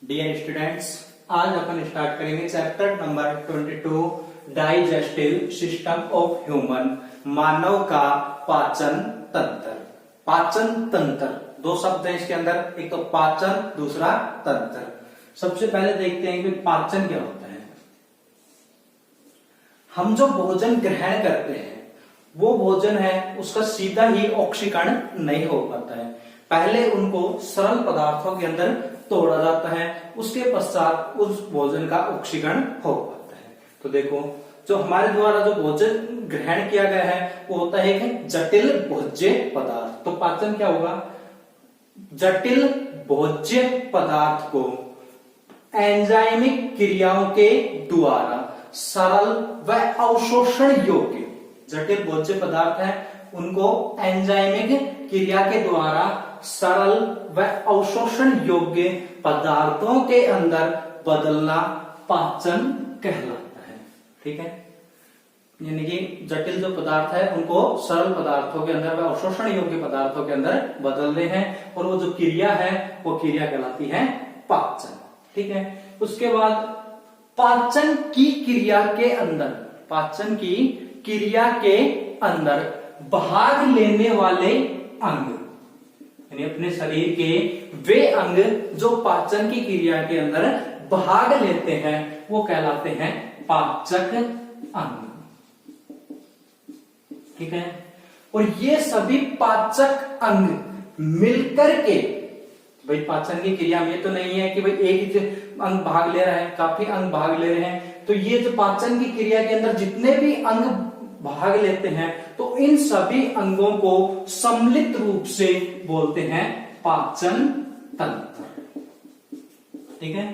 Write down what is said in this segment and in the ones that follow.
Dear students, आज अपन start करेंगे chapter number 22 digestive system of human, मानव का पाचन तंत्र। पाचन तंत्र दो शब्द हैं इसके अंदर, एक तो पाचन, दूसरा तंत्र। सबसे पहले देखते हैं कि पाचन क्या होता है। हम जो भोजन ग्रहण करते हैं वो भोजन है, उसका सीधा ही ऑक्सीकरण नहीं हो पाता है। पहले उनको सरल पदार्थों के अंदर तोड़ा जाता है, उसके पश्चात उस भोजन का ऑक्सीकरण हो पाता है। तो देखो, जो हमारे द्वारा जो भोजन ग्रहण किया गया है वो होता है एक जटिल भोज्य पदार्थ। तो पाचन क्या होगा? जटिल भोज्य पदार्थ को एंजाइमिक क्रियाओं के द्वारा सरल व अवशोषण योग्य, जटिल भोज्य पदार्थ है उनको एंजाइमिक क्रिया के द्वारा सरल व अवशोषण योग्य पदार्थों के अंदर बदलना पाचन कहलाता है। ठीक है, यानी कि जटिल जो पदार्थ है उनको सरल पदार्थों के अंदर व अवशोषण योग्य पदार्थों के अंदर बदलने हैं, और वो जो क्रिया है वो क्रिया कहलाती है पाचन। ठीक है, उसके बाद पाचन की क्रिया के अंदर, पाचन की क्रिया के अंदर भाग लेने वाले अंग, यानी अपने शरीर के वे अंग जो पाचन की क्रिया के अंदर भाग लेते हैं वो कहलाते हैं पाचक अंग। ठीक है, और ये सभी पाचक अंग मिलकर के, भाई पाचन की क्रिया में तो नहीं है कि भाई एक ही अंग भाग ले रहा है, काफी अंग भाग ले रहे हैं। तो ये जो पाचन की क्रिया के अंदर जितने भी अंग भाग लेते हैं तो इन सभी अंगों को सम्मिलित रूप से बोलते हैं पाचन तंत्र। ठीक है,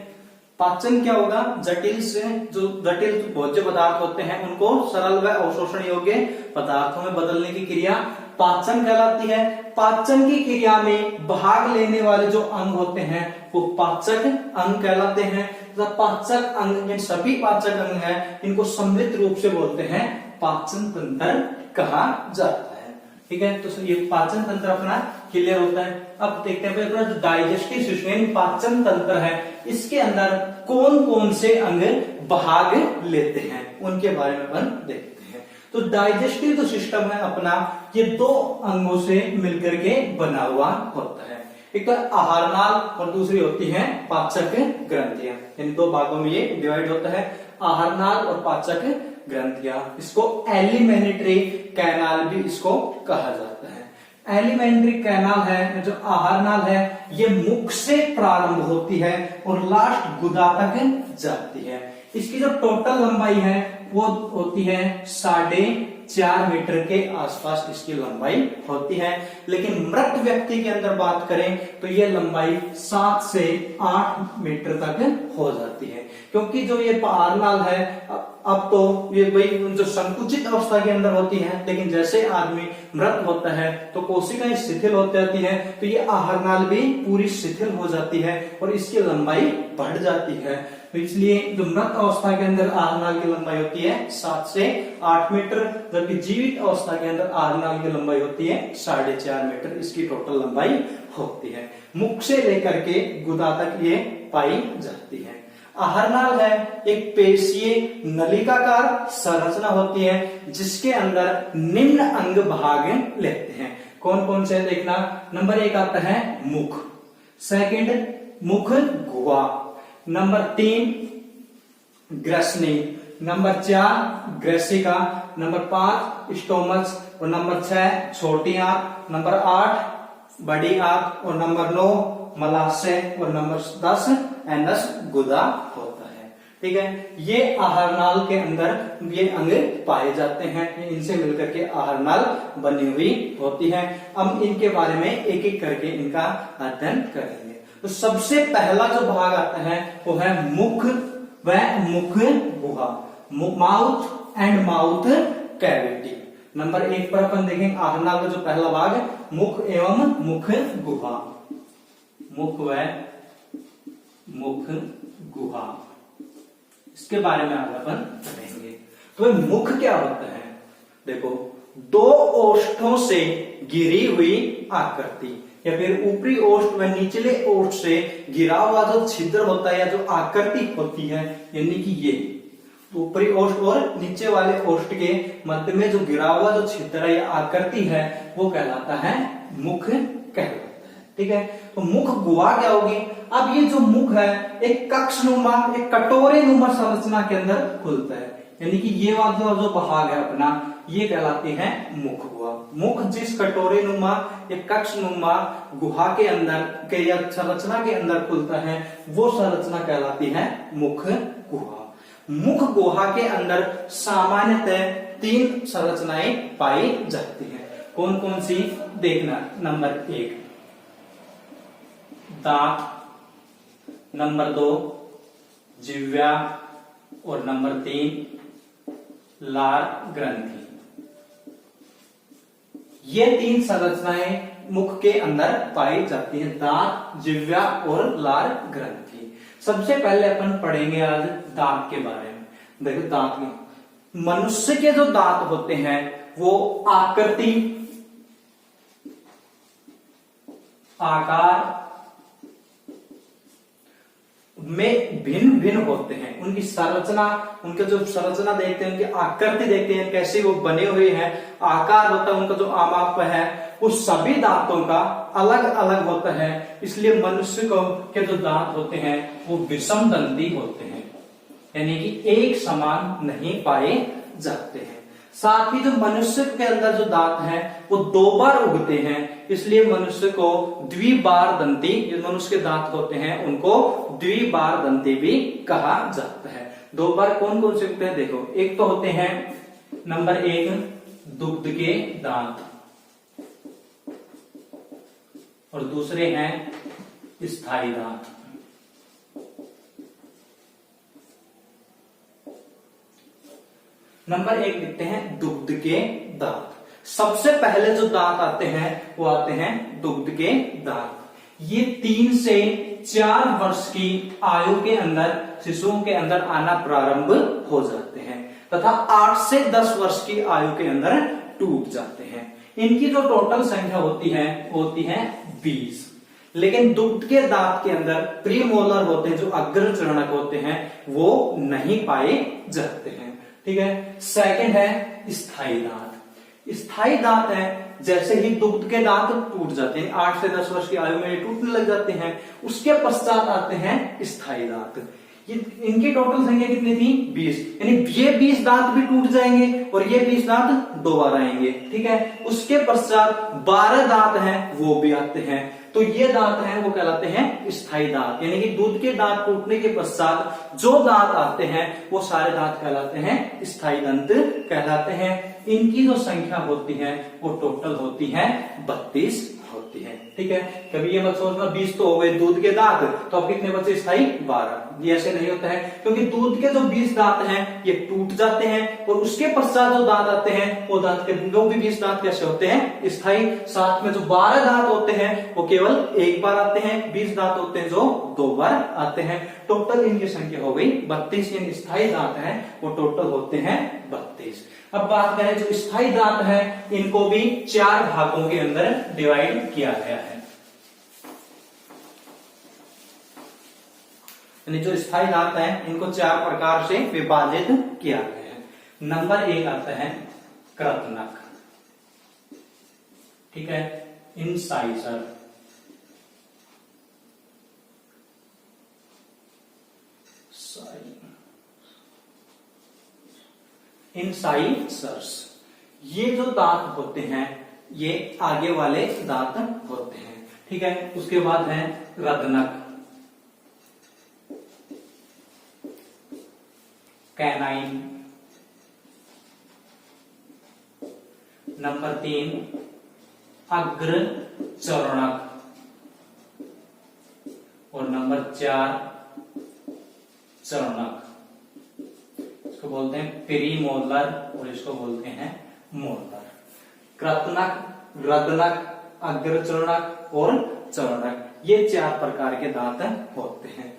पाचन क्या होगा? जटिल से जो जटिल भोज्य पदार्थ होते हैं उनको सरल व अवशोषण योग्य पदार्थों में बदलने की क्रिया पाचन कहलाती है। पाचन की क्रिया में भाग लेने वाले जो अंग होते हैं वो पाचक अंग कहलाते हैं। पाचक अंग, इन सभी पाचक अंग हैं, इनको सम्मिलित रूप से बोलते हैं पाचन तंत्र कहा जाता है। ठीक है, तो ये पाचन तंत्र अपना क्लियर होता है। अब देखते हैं अपना जो डाइजेस्टिव सिस्टम, पाचन तंत्र है, इसके अंदर कौन कौन से अंग भाग लेते हैं उनके बारे में अपन देखते हैं। तो डाइजेस्टिव जो सिस्टम है अपना, ये दो अंगों से मिलकर के बना हुआ होता है। एक तो आहार नाल और दूसरी होती है पाचक ग्रंथियां। इन दो भागों में ये डिवाइड होता है, आहार नाल और पाचक ग्रंथियां। इसको एलिमेंट्री कैनाल भी इसको कहा जाता है। एलिमेंट्री कैनाल है, जो आहार नाल है, ये मुख से प्रारंभ होती है और लास्ट गुदा तक जाती है। इसकी जो टोटल लंबाई है वो होती है 4.5 मीटर के आसपास इसकी लंबाई होती है। लेकिन मृत व्यक्ति के अंदर बात करें तो ये लंबाई 7 से 8 मीटर तक हो जाती है, क्योंकि जो ये आहार नाल है अब तो ये वही जो संकुचित अवस्था के अंदर होती है, लेकिन जैसे आदमी मृत होता है तो कोशिकाएं शिथिल हो जाती है, तो ये आहार नाल भी पूरी शिथिल हो जाती है और इसकी लंबाई बढ़ जाती है। तो इसलिए जो मृत अवस्था के अंदर आहार नाल की लंबाई होती है 7 से 8 मीटर, जबकि जीवित अवस्था के अंदर आहार नाल की लंबाई होती है 4.5 मीटर। इसकी टोटल लंबाई होती है। मुख से लेकर के गुदा तक ये पाई जाती है। आहार नाल है एक पेशीय नलिकाकार संरचना होती है जिसके अंदर निम्न अंग भाग लेते हैं। कौन कौन से देखना? नंबर 1 आता है मुख, सेकंड मुख गुहा, नंबर 3 ग्रसनी, नंबर 4 ग्रसिका, नंबर 5 स्टोमच, और नंबर 6 छोटी आंत, नंबर 8 बड़ी आंत, और नंबर 9 मलाशय, और नंबर 10 एनस गुदा होता है। ठीक है, ये आहार नाल के अंदर ये अंग पाए जाते हैं, इनसे मिलकर के आहार नाल बनी हुई होती है। अब इनके बारे में एक एक करके इनका अध्ययन करेंगे। तो सबसे पहला जो भाग आता है वो है मुख व मुख गुहा, mouth and mouth cavity. Number 1 पर अपन देखेंगे आहार नाल का जो पहला भाग, मुख एवं मुख गुहा, मुख व मुख गुहा, इसके बारे में आज अपन पढ़ेंगे। तो मुख क्या होता है? देखो, 2 ओष्ठों से घिरी हुई आकृति, या फिर ऊपरी ओष्ठ व निचले ओष्ठ से घिरा हुआ जो छिद्र होता है या जो आकृति होती है, यानी कि ये ऊपरी ओष्ठ और नीचे वाले ओष्ठ के मध्य में जो गिरा हुआ जो छिद्र या आकृति है वो कहलाता है मुख कहलाता है। ठीक है, तो मुख गुहा क्या होगी? अब ये जो मुख है एक कक्षनुमा, एक कटोरे नुमा संरचना के अंदर खुलता है, यानी कि ये वाला जो भाग है अपना ये कहलाती है मुख गुहा। मुख जिस कटोरे नुमा एक कक्ष नुमा गुहा के अंदर के या संरचना के अंदर खुलता है वो संरचना कहलाती है मुख गुहा। मुख गुहा के अंदर सामान्यतः 3 संरचनाएं पाई जाती हैं। कौन कौन सी देखना? नंबर 1 दांत, नंबर 2 जिह्वा और नंबर 3 लार ग्रंथि। ये 3 संरचनाएं मुख के अंदर पाई जाती हैं, दांत, जिह्वा और लार ग्रंथि। सबसे पहले अपन पढ़ेंगे आज दांत के बारे में। देखो दांत में मनुष्य के जो दांत होते हैं वो आकृति, आकार में भिन्न भिन्न होते हैं। उनकी संरचना, उनके जो संरचना देखते हैं, उनकी आकृति देखते हैं कैसे वो बने हुए हैं, आकार होता है उनका जो आमाप है उस सभी दांतों का अलग अलग होता है। इसलिए मनुष्य को के जो दांत होते हैं वो विषम दंती होते हैं, यानी कि एक समान नहीं पाए जाते हैं। साथ ही जो मनुष्य के अंदर जो दांत हैं वो 2 बार उगते हैं, इसलिए मनुष्य को द्विबार दंती, जो मनुष्य के दांत होते हैं उनको द्विबार दंती भी कहा जाता है। 2 बार कौन कौन से उगते हैं? देखो, एक तो होते हैं नंबर 1 दुग्ध के दांत और दूसरे हैं स्थायी दांत। नंबर 1 लिखते हैं दुग्ध के दांत। सबसे पहले जो दांत आते हैं वो आते हैं दुग्ध के दांत। ये 3 से 4 वर्ष की आयु के अंदर शिशुओं के अंदर आना प्रारंभ हो जाते हैं तथा 8 से 10 वर्ष की आयु के अंदर टूट जाते हैं। इनकी जो टोटल संख्या होती है 20। लेकिन दुग्ध के दांत के अंदर प्रीमोलर होते हैं, जो अग्र चरणक होते हैं, वो नहीं पाए जाते हैं। ठीक है। सेकंड है स्थायी दांत। स्थायी दांत है जैसे ही दुग्ध के दांत टूट जाते हैं, 8 से 10 वर्ष की आयु में टूटने लग जाते हैं, उसके पश्चात आते हैं स्थायी दांत। इनकी टोटल संख्या कितनी थी? 20। यानी ये 20 दांत भी टूट जाएंगे और ये 20 दांत दोबारा आएंगे। ठीक है। उसके पश्चात 12 दांत हैं वो भी आते हैं, तो ये दांत हैं वो कहलाते हैं स्थायी दांत। यानी कि दूध के दांत टूटने के पश्चात जो दांत आते हैं वो सारे दांत कहलाते हैं स्थायी दंत कहलाते हैं। इनकी जो संख्या होती है वो टोटल होती है 32 होती है। ठीक है। कभी ये मत सोचना 20 तो हो गए दूध के दांत, तो अब कितने बचे स्थायी? 12। ये ऐसे नहीं होता है, क्योंकि दूध के जो 20 दांत हैं ये टूट जाते हैं और उसके पश्चात जो दांत आते हैं वो दांत के वो भी 20 दांत कैसे होते हैं? स्थायी। साथ में जो 12 दांत होते हैं वो केवल एक बार आते हैं, 20 दांत होते हैं जो 2 बार आते हैं। टोटल इनकी संख्या हो गई 32। यानी स्थायी दांत हैं वो टोटल होते हैं 32। अब बात करें जो स्थायी दांत है इनको भी 4 भागों के अंदर डिवाइड किया गया है। यानी जो स्थायी दांत है इनको 4 प्रकार से विभाजित किया गया है। नंबर 1 आता है कृतनक। ठीक है। Incisor, incisors. ये जो दांत होते हैं ये आगे वाले दांत होते हैं। ठीक है। उसके बाद है रदनक, कैनाइन। नंबर 3 अग्र चरणक और नंबर 4 चरणक। इसको बोलते हैं पेरीमोलर और इसको बोलते हैं मोलर। कृतनक, रदनक, अग्रचरणक और चरणक, ये 4 प्रकार के दांत होते हैं।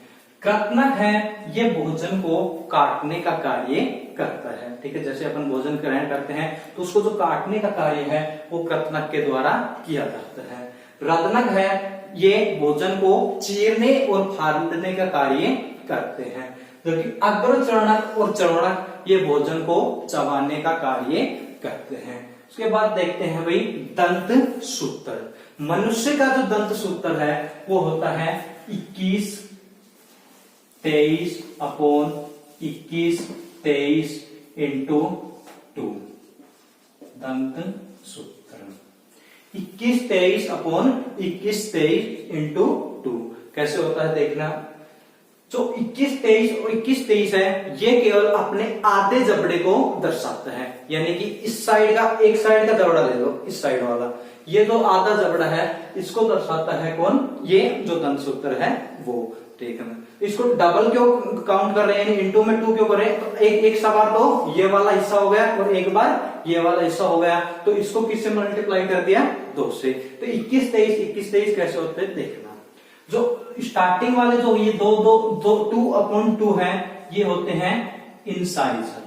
कृतनक है ये भोजन को काटने का कार्य करता है। ठीक है। जैसे अपन भोजन ग्रहण करते हैं तो उसको जो काटने का कार्य है वो कृतनक के द्वारा किया जाता है। रदनक है ये भोजन को चीरने और फाड़ने का कार्य करते हैं, जबकि अग्रचरणक और चरणक ये भोजन को चबाने का कार्य करते हैं। उसके बाद देखते हैं भाई दंत सूत्र। मनुष्य का जो दंत सूत्र है वो होता है 21 23 अपॉन 21 23 इंटू 2। दंत सूत्र 21 23 अपॉन 21 23 इंटू 2 कैसे होता है देखना। जो 21 23 और 21 23 है ये केवल अपने आधे जबड़े को दर्शाता है, यानी कि इस साइड का, एक साइड का जबड़ा ले लो, इस साइड वाला, ये जो आधा जबड़ा है इसको दर्शाता है कौन, ये जो दंत सूत्र है वो। ठीक है, इसको डबल क्यों काउंट कर रहे हैं, इंटू में 2 क्यों कर रहे हैं, तो एक सवार तो ये वाला हिस्सा हो गया और एक बार ये वाला हिस्सा हो गया, तो इसको किससे मल्टीप्लाई कर दिया, 2 से। तो 21 23 कैसे होते हैं देखना। जो स्टार्टिंग वाले जो ये 2/2 है ये होते हैं इंसाइजर,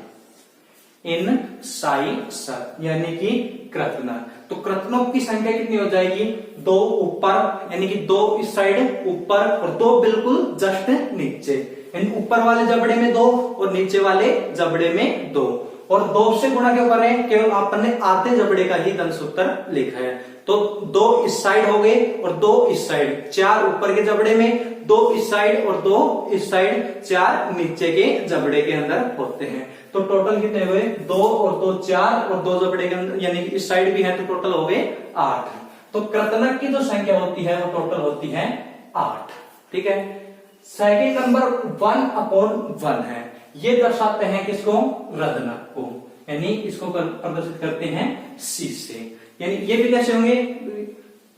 यानी कि कृतनक। तो कृतनों की संख्या कितनी हो जाएगी, 2 ऊपर, यानी कि 2 इस साइड ऊपर और 2 बिल्कुल जस्ट नीचे, यानी ऊपर वाले जबड़े में 2 और नीचे वाले जबड़े में 2। और 2 से गुणा क्यों कर रहे हैं, केवल आपने आधे जबड़े का ही दंत सूत्र लिखा है। तो 2 इस साइड हो गए और 2 इस साइड, 4 ऊपर के जबड़े में, 2 इस साइड और 2 इस साइड, 4 नीचे के जबड़े के अंदर होते हैं। तो टोटल कितने हुए, 2 और 2 4 और 2 जबड़े के अंदर, यानी कि इस साइड भी है तो टोटल हो गए 8। तो कृतनक की जो संख्या होती है वो टोटल होती है 8। ठीक है, सेकंड नंबर 1/1 है, ये दर्शाते हैं किसको, रदनक को, यानी इसको प्रदर्शित करते हैं C से। यानी ये भी कैसे होंगे,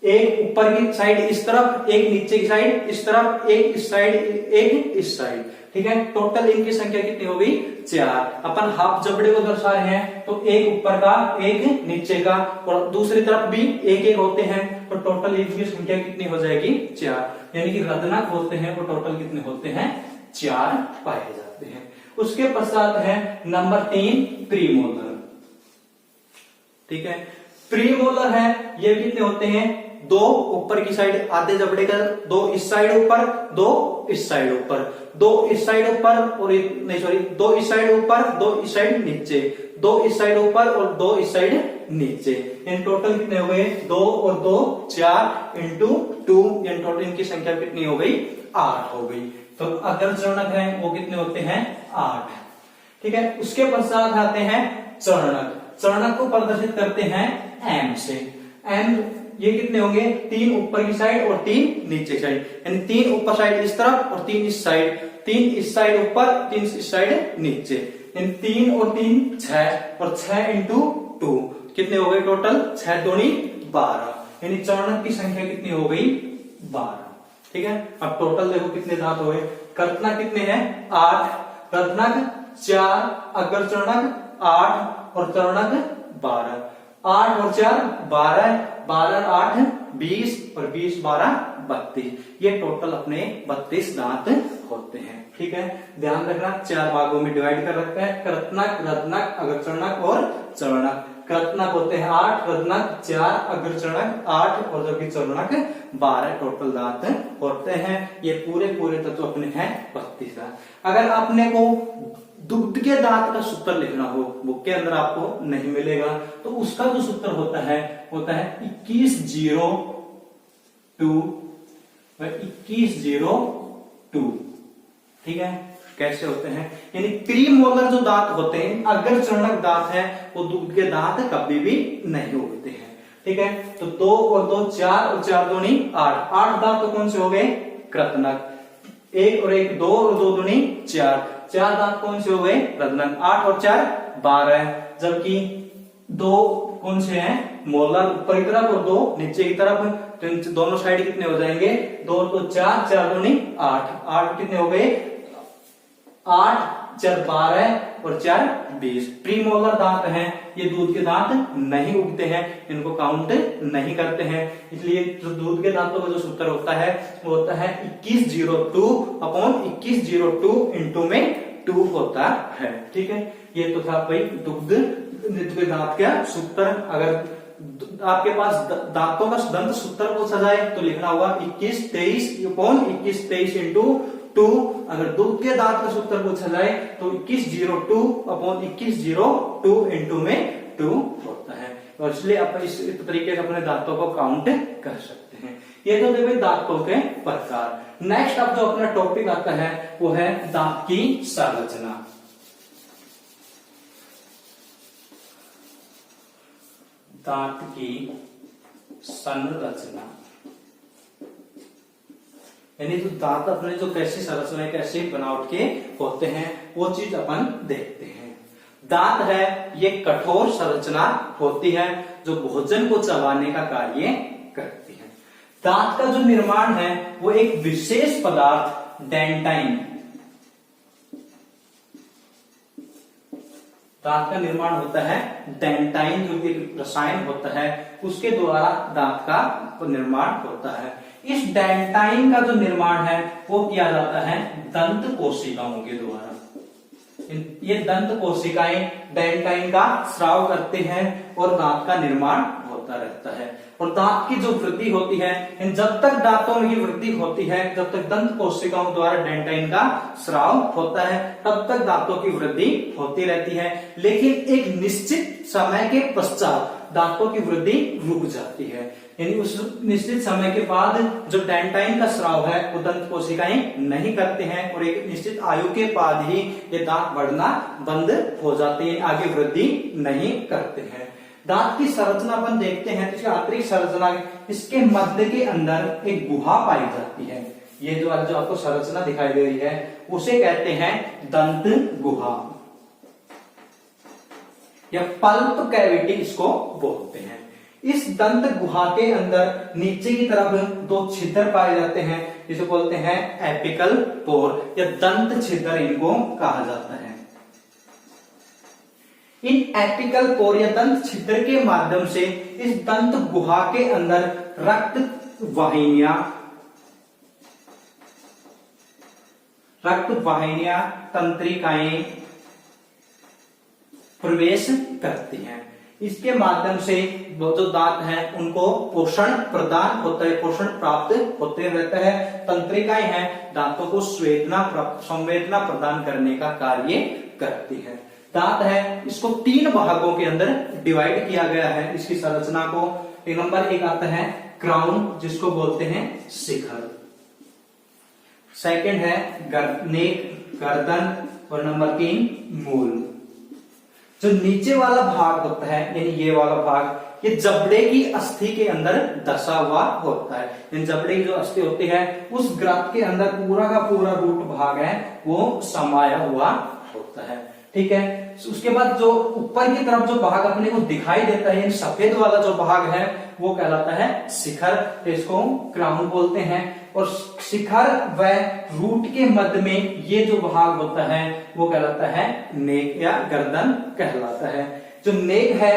एक ऊपर की साइड इस तरफ, एक नीचे की साइड इस तरफ, एक इस साइड एक इस साइड। ठीक है, टोटल इनकी संख्या कितनी हो गई, 4। अपन हाफ जबड़े को दर्शा रहे हैं तो एक ऊपर का एक नीचे का और दूसरी तरफ भी एक एक होते हैं, तो टोटल इनकी संख्या कितनी हो जाएगी, 4। यानी कि रदनक होते हैं वो टोटल कितने होते हैं, 4 पाए जाते हैं। उसके पश्चात है नंबर 3 प्रीमोलर। ठीक है, प्रीमोलर है ये कितने होते हैं, 2 ऊपर की साइड आधे जबड़े का, 2 इस साइड ऊपर, 2 इस साइड ऊपर, 2 इस साइड ऊपर और नहीं सॉरी 2 इस साइड ऊपर, 2 इस साइड नीचे, 2 इस साइड ऊपर और 2 इस साइड नीचे। इन टोटल कितने हो गए, 2 और 2 4 इंटू 2, इन टोटल इनकी संख्या कितनी हो गई, 8 हो गई। तो अगर चरणक है वो कितने होते हैं, 8। ठीक है, उसके पश्चात आते हैं चरणक। चरणक को प्रदर्शित करते हैं M से। M ये कितने होंगे, 3 ऊपर की साइड और 3 नीचे की साइड, यानी 3 ऊपर साइड इस तरफ और 3 इस साइड, 3 इस साइड ऊपर, 3 इस साइड नीचे, यानी 3 और 3 6 और 6 इंटू 2 कितने हो गए टोटल, 6 दूनी 12, यानी चरणक की संख्या कितनी हो गई, 12। ठीक है, अब टोटल देखो कितने दांत हुए, कृतनक कितने हैं, 8, रत्नक 4, अग्रचरणक 8 और चरणक 12। 8 और 4 12, 12 8 20 और 20 12 32, ये टोटल अपने 32 दांत होते हैं। ठीक है, ध्यान रखना 4 भागों में डिवाइड कर रखते हैं, कृतनक, रत्नक, अग्रचरणक और चरणक। कृतनक होते हैं 8, रत्नक 4, अग्रचरणक 8 और जबकि चरणक 12 टोटल दांत होते हैं। ये पूरे तत्व अपने हैं 32। अगर आपने को दुग्ध के दांत का सूत्र लिखना हो, बुक के अंदर आपको नहीं मिलेगा, तो उसका जो सूत्र होता है 2102। ठीक है, कैसे होते हैं, यानी प्रीमोलर जो दांत होते हैं, अग्रचरणक दांत है, वो दुग्ध के दांत कभी भी नहीं होते हैं। ठीक है, तो 2 और 2 4 और 4 दूनी 8, 8 दांत तो कौन से हो गए, कृतनक। 1 और 1 2 और 2 दूनी 4, 4 दांत कौन से हो गए, रत्नक। 8 और 4 12, जबकि 2 कौन से हैं, मोलर ऊपर की तरफ और 2 नीचे की तरफ, तो दोनों साइड कितने हो जाएंगे, 2 और 2 4, 4 दूनी 8, 8 कितने हो गए, 8 4 12 और 4 20। प्रीमोलर दांत हैं, ये दूध के दांत नहीं उगते हैं, इनको काउंट नहीं करते हैं, इसलिए जो दूध के दांतों का जो सूत्र होता है वो होता है 2102/2102 इंटू में 2 होता है। ठीक है, ये तो था भाई दुग्ध के दांत का सूत्र। अगर आपके पास दांतों का दंत सूत्र पूछा जाए तो लिखना होगा 21 23 अपॉन 21 23 इंटू 2। अगर दूध के दांत का सूत्र पूछा जाए तो 2102 अपॉन 2102 इंटू में 2 होता है। तो इसलिए आप इस तरीके से अपने दांतों को काउंट कर सकते हैं। ये तो देखिए दांतों के प्रकार। नेक्स्ट अब जो अपना टॉपिक आता है वो है दांत की संरचना। दांत की संरचना यानी जो दांत अपने जो कैसी संरचना कैसी बनावट के होते हैं वो चीज अपन देखते हैं। दांत है ये कठोर संरचना होती है जो भोजन को चबाने का कार्य करती है। दांत का जो निर्माण है वो एक विशेष पदार्थ डेंटाइन, दांत का निर्माण होता है डेंटाइन जो एक रसायन होता है उसके द्वारा दांत का निर्माण होता है। इस डेंटाइन का जो निर्माण है वो किया जाता है दंत कोशिकाओं के द्वारा। ये दंत कोशिकाएं डेंटाइन का स्राव करते हैं और दांत का निर्माण होता रहता है। और दांत की जो वृद्धि होती है जब तक दांतों में वृद्धि होती है जब तक दंत कोशिकाओं द्वारा डेंटाइन का स्राव होता है तब तक दांतों की वृद्धि होती रहती है। लेकिन एक निश्चित समय के पश्चात दांतों की वृद्धि रुक जाती है। यानी उस निश्चित समय के बाद जो डेंटाइन का स्राव है वो दंत कोशिकाएं नहीं करते हैं और एक निश्चित आयु के बाद ही ये दांत बढ़ना बंद हो जाते हैं, आगे वृद्धि नहीं करते हैं। दांत की संरचना अपन देखते हैं तो इसकी आंतरिक संरचना इसके मध्य के अंदर एक गुहा पाई जाती है। ये जो आपको संरचना दिखाई दे रही है उसे कहते हैं दंत गुहा या पल्प कैविटी इसको बोलते हैं। इस दंत गुहा के अंदर नीचे की तरफ दो छिद्र पाए जाते हैं जिसे बोलते हैं एपिकल पोर या दंत छिद्र इनको कहा जाता है। इन एपिकल पोर या दंत छिद्र के माध्यम से इस दंत गुहा के अंदर रक्त वाहिनियां तंत्रिकाएं प्रवेश करती हैं। इसके माध्यम से जो दांत हैं उनको पोषण प्रदान होता है, पोषण प्राप्त होते रहता है। तंत्रिकाएं हैं दांतों को संवेदना प्रदान करने का कार्य करती है। दांत है इसको 3 भागों के अंदर डिवाइड किया गया है। इसकी संरचना को नंबर 1 आता है क्राउन जिसको बोलते हैं शिखर, सेकंड है नेक गर्दन और नंबर 3 मूल। जो नीचे वाला भाग होता है यानी ये वाला भाग ये जबड़े की अस्थि के अंदर दसा हुआ होता है। इन जबड़े की जो अस्थि होती है उस ग्रंथ के अंदर पूरा का पूरा रूट भाग है वो समाया हुआ होता है। ठीक है, उसके बाद जो ऊपर की तरफ जो भाग अपने को दिखाई देता है सफेद वाला जो भाग है वो कहलाता है शिखर, तो इसको क्राउन बोलते हैं। और शिखर व रूट के मध्य में ये जो भाग होता है वो कहलाता है नेक या गर्दन कहलाता है। जो नेक है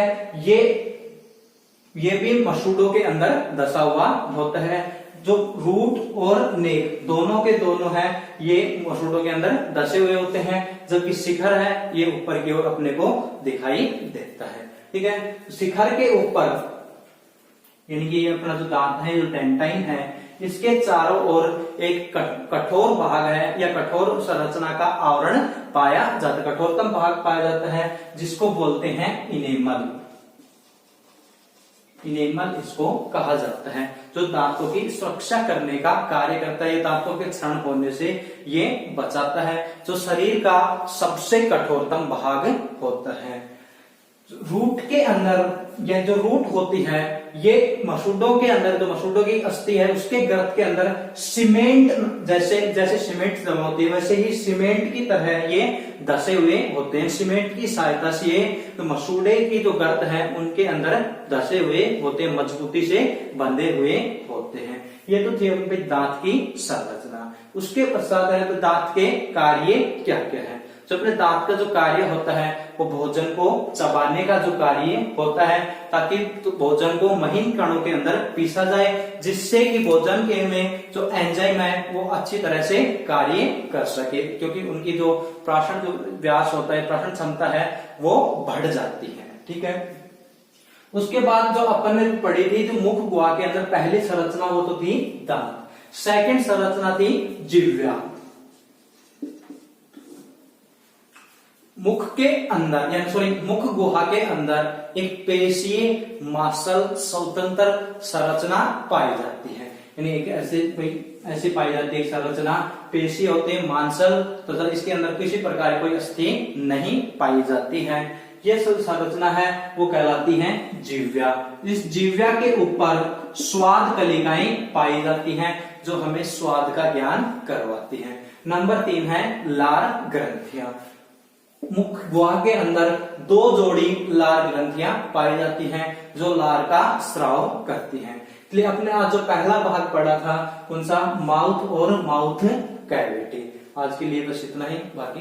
ये भी मसूड़ों के अंदर दसा हुआ होता है। जो रूट और नेक दोनों के दोनों है ये मसूड़ों के अंदर दसे हुए होते हैं, जबकि शिखर है ये ऊपर की ओर अपने को दिखाई देता है। ठीक है, शिखर के ऊपर यानी कि ये अपना जो दांत है जो डेंटाइन है इसके चारों ओर एक कठोर भाग है या कठोर संरचना का आवरण पाया जाता है, कठोरतम भाग पाया जाता है जिसको बोलते हैं इनेमल। इनेमल इसको कहा जाता है जो दांतों की सुरक्षा करने का कार्य करता है। ये दांतों के क्षरण होने से ये बचाता है। जो शरीर का सबसे कठोरतम भाग होता है। रूट के अंदर या जो रूट होती है ये मसूड़ों के अंदर जो मसूड़ों की अस्थि है उसके गर्त के अंदर सीमेंट जैसे सीमेंट जमा होती है वैसे ही सीमेंट की तरह ये धसे हुए होते हैं। सीमेंट की सहायता से ये तो मसूड़े की जो गर्त है उनके अंदर धसे हुए होते हैं, मजबूती से बंधे हुए होते हैं। ये तो थी दांत की संरचना। उसके पश्चात है तो दांत के कार्य क्या क्या है। जो अपने दांत का जो कार्य होता है वो भोजन को चबाने का जो कार्य होता है ताकि तो भोजन को महीन कणों के अंदर पीसा जाए जिससे कि भोजन के में जो एंजाइम है वो अच्छी तरह से कार्य कर सके, क्योंकि उनकी जो प्राशन जो व्यास होता है प्राशन क्षमता है वो बढ़ जाती है। ठीक है, उसके बाद जो अपन ने पढ़ी थी, जो मुख गुहा के अंदर पहली संरचना वो तो थी दांत, सेकंड संरचना थी जिह्वा। मुख के अंदर यानी सॉरी मुख गुहा के अंदर एक पेशीय मांसल स्वतंत्र संरचना पाई जाती है, यानी एक ऐसी पाई जाती है संरचना, पेशी होते हैं मांसल, तो इसके अंदर किसी प्रकार की कोई अस्थि नहीं पाई जाती है। यह संरचना है वो कहलाती है जिह्वा। इस जिह्वा के ऊपर स्वाद कलिकाएं पाई जाती हैं जो हमें स्वाद का ज्ञान करवाती हैं। नंबर 3 है लार ग्रंथियां। मुख गुहा के अंदर 2 जोड़ी लार ग्रंथियां पाई जाती हैं जो लार का स्राव करती हैं। इसलिए अपने आज जो पहला भाग पढ़ा था कौन सा, माउथ और माउथ कैविटी। आज के लिए बस इतना ही, बाकी